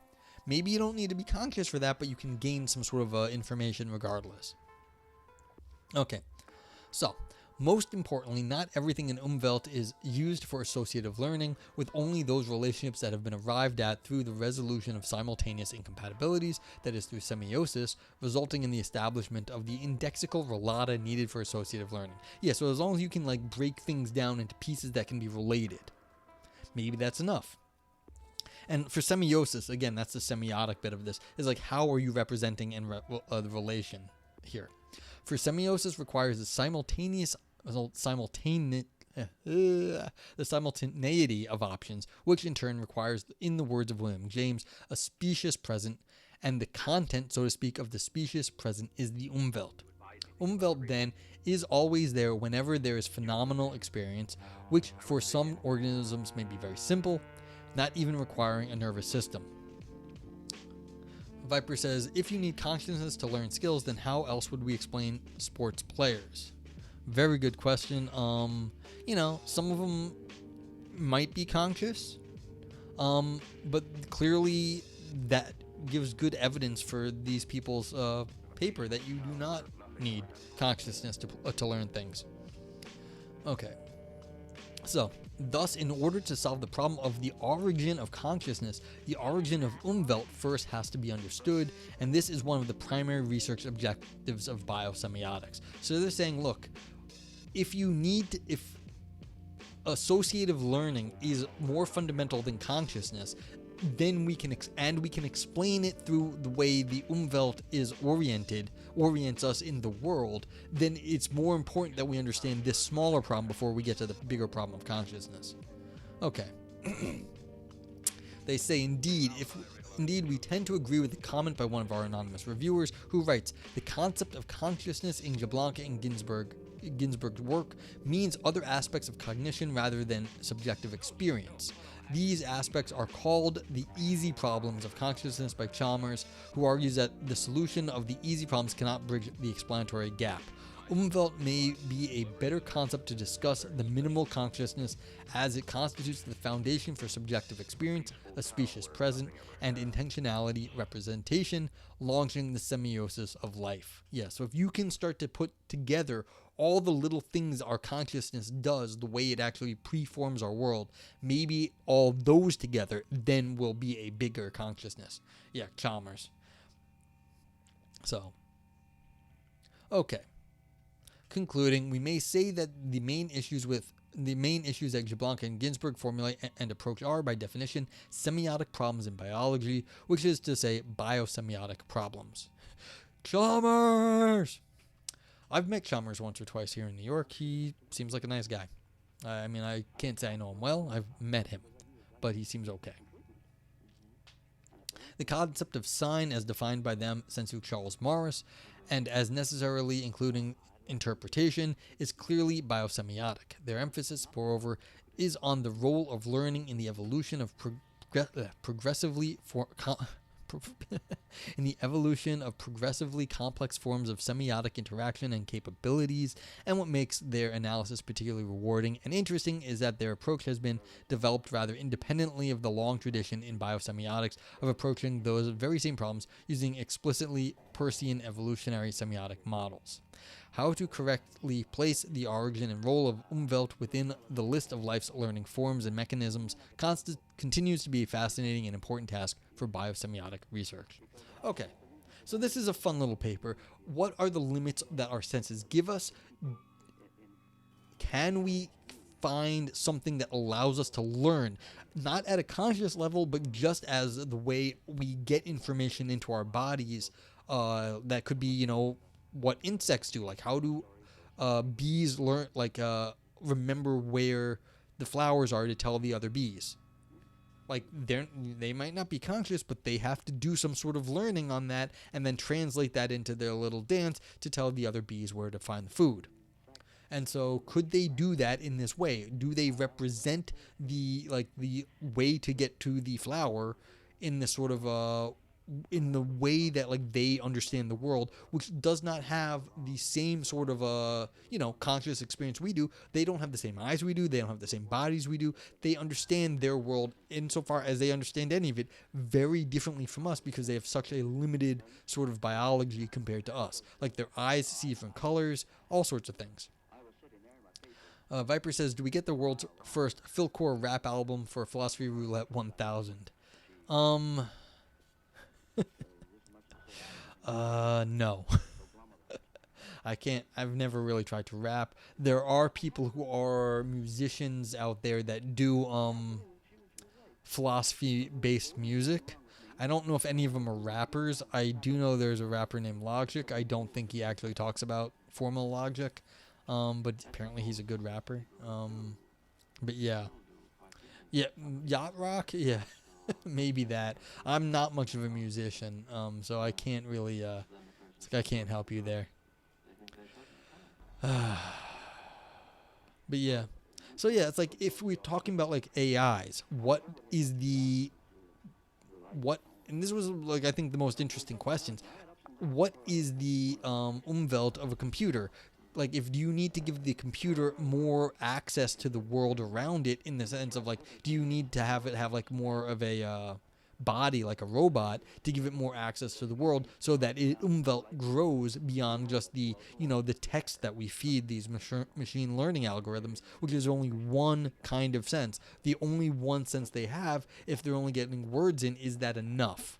S1: maybe you don't need to be conscious for that, but you can gain some sort of information regardless. Okay. So, most importantly, not everything in Umwelt is used for associative learning, with only those relationships that have been arrived at through the resolution of simultaneous incompatibilities, that is through semiosis, resulting in the establishment of the indexical relata needed for associative learning. Yeah, so as long as you can break things down into pieces that can be related, maybe that's enough. And for semiosis, again, that's the semiotic bit of this, is how are you representing and the relation here. For semiosis requires the simultaneity of options, which in turn requires, in the words of William James, a specious present, and the content, so to speak, of the specious present is the Umwelt. Umwelt, then, is always there whenever there is phenomenal experience, which for some organisms may be very simple, not even requiring a nervous system. Viper says, if you need consciousness to learn skills, then how else would we explain sports players? Very good question. Some of them might be conscious, but clearly that gives good evidence for these people's paper that you do not need consciousness to learn things. Okay. So, thus, in order to solve the problem of the origin of consciousness, the origin of Umwelt first has to be understood, and this is one of the primary research objectives of biosemiotics. So they're saying, look, if associative learning is more fundamental than consciousness, then we can explain it through the way the Umwelt orients us in the world, then it's more important that we understand this smaller problem before we get to the bigger problem of consciousness. Okay. They say, indeed, we tend to agree with the comment by one of our anonymous reviewers who writes, the concept of consciousness in Jablonka and Ginsberg's work means other aspects of cognition rather than subjective experience. These aspects are called the easy problems of consciousness by Chalmers, who argues that the solution of the easy problems cannot bridge the explanatory gap. Umwelt may be a better concept to discuss the minimal consciousness as it constitutes the foundation for subjective experience, a specious present, and intentionality representation, launching the semiosis of life. Yeah, so if you can start to put together all the little things our consciousness does, the way it actually preforms our world, maybe all those together then will be a bigger consciousness. Yeah, Chalmers. So, okay. Concluding, we may say that the main issues that Jablonka and Ginsburg formulate and approach are, by definition, semiotic problems in biology, which is to say, biosemiotic problems. Chalmers! I've met Chalmers once or twice here in New York. He seems like a nice guy. I mean, I can't say I know him well. I've met him, but he seems okay. The concept of sign, as defined by them, sensu Charles Morris, and as necessarily including interpretation, is clearly biosemiotic. Their emphasis, moreover, is on the role of learning in the evolution of progressively complex forms of semiotic interaction and capabilities, and what makes their analysis particularly rewarding and interesting is that their approach has been developed rather independently of the long tradition in biosemiotics of approaching those very same problems using explicitly Peircean evolutionary semiotic models. How to correctly place the origin and role of Umwelt within the list of life's learning forms and mechanisms continues to be a fascinating and important task for biosemiotic research. Okay, so this is a fun little paper. What are the limits that our senses give us? Can we find something that allows us to learn, not at a conscious level, but just as the way we get information into our bodies? That could be, what insects do. Like, how do bees learn, remember where the flowers are to tell the other bees? Like, they might not be conscious, but they have to do some sort of learning on that and then translate that into their little dance to tell the other bees where to find the food. And so could they do that in this way? Do they represent the way to get to the flower in this sort of in the way that they understand the world, which does not have the same sort of conscious experience we do. They don't have the same eyes we do. They don't have the same bodies we do. They understand their world, insofar as they understand any of it, very differently from us because they have such a limited sort of biology compared to us. Like, their eyes see different colors, all sorts of things. Viper says, do we get the world's first Philcore rap album for Philosophy Roulette 1000? No. I can't. I've never really tried to rap. There are people who are musicians out there that do philosophy-based music. I don't know if any of them are rappers. I do know there's a rapper named Logic. I don't think he actually talks about formal logic, but apparently he's a good rapper. But yeah, yacht rock. Yeah. Maybe that. I'm not much of a musician, so I can't really, I can't help you there. But yeah. So yeah, it's like, if we're talking about AIs, and this was I think the most interesting questions. What is the Umwelt of a computer? If you need to give the computer more access to the world around it, in the sense of do you need to have it have more of a body, like a robot, to give it more access to the world so that Umwelt grows beyond just the the text that we feed these machine learning algorithms, which is only one kind of sense. The only one sense they have, if they're only getting words in, is that enough?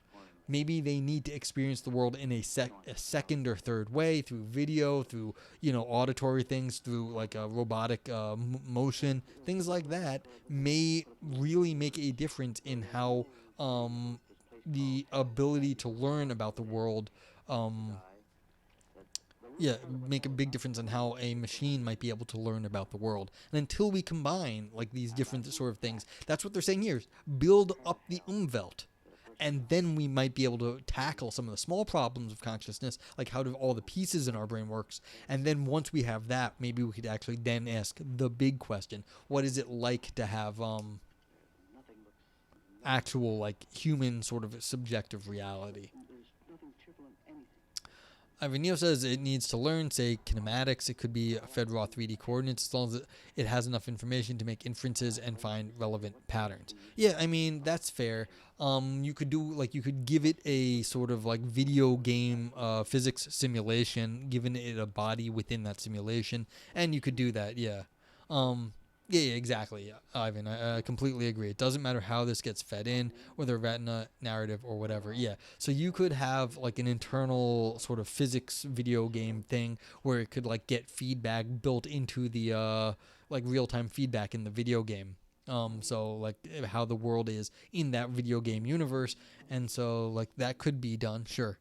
S1: Maybe they need to experience the world in a second or third way, through video, through auditory things, through a robotic motion. Things like that may really make a difference in how the ability to learn about the world, make a big difference in how a machine might be able to learn about the world. And until we combine these different sort of things, that's what they're saying here: is build up the Umwelt. And then we might be able to tackle some of the small problems of consciousness, like how do all the pieces in our brain works. And then once we have that, maybe we could actually then ask the big question: what is it like to have actual human sort of subjective reality? Ivanio says it needs to learn, say, kinematics. It could be fed raw 3D coordinates as long as it has enough information to make inferences and find relevant patterns. Yeah, I mean, that's fair. You could do, like, you could give it a sort of, like, video game physics simulation, giving it a body within that simulation, and you could do that, yeah. Yeah, exactly, Ivan. I completely agree. It doesn't matter how this gets fed in, whether retina, narrative, or whatever. Yeah. So you could have like an internal sort of physics video game thing where it could like get feedback built into the like real time feedback in the video game. So like how the world is in that video game universe, and so like that could be done. Sure.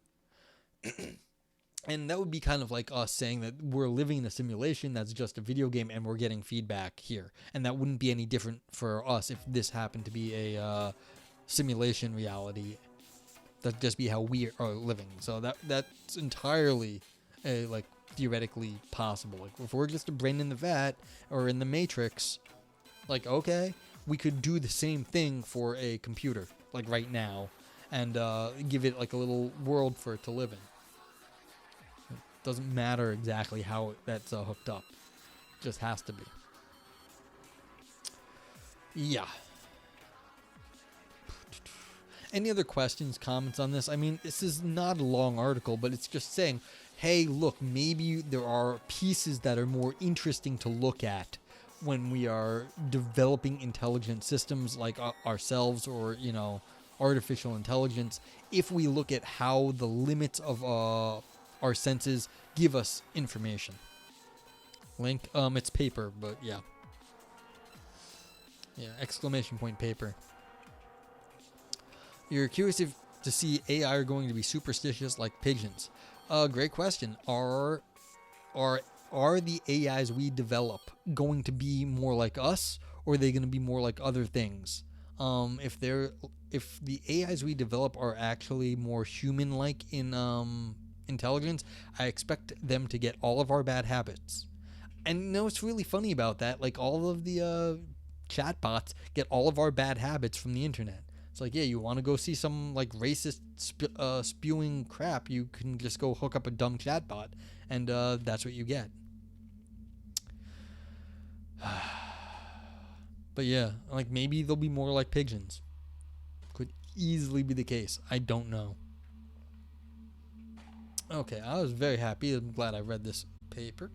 S1: And that would be kind of like us saying that we're living in a simulation that's just a video game and we're getting feedback here. And that wouldn't be any different for us if this happened to be a simulation reality. That'd just be how we are living. So that's entirely like theoretically possible. Like if we're just a brain in the vat or in the Matrix, like okay, we could do the same thing for a computer like right now and give it like a little world for it to live in. Doesn't matter exactly how that's hooked up. Just has to be. Yeah. Any other questions, comments on this? I mean, this is not a long article, but it's just saying, hey, look, maybe there are pieces that are more interesting to look at when we are developing intelligent systems like ourselves or, you know, artificial intelligence. If we look at how the limits of our senses give us information. Link, it's paper, but yeah. Yeah, exclamation point paper. You're curious if to see AI are going to be superstitious like pigeons. Great question. Are the AIs we develop going to be more like us, or are they going to be more like other things? If the AIs we develop are actually more human-like in intelligence, I expect them to get all of our bad habits. And you know what's really funny about that? Like all of the chatbots get all of our bad habits from the internet. It's like, yeah, you want to go see some like racist spewing crap, you can just go hook up a dumb chatbot, and that's what you get. But yeah, like maybe they'll be more like pigeons. Could easily be the case. I don't know. Okay, I was very happy. I'm glad I read this paper.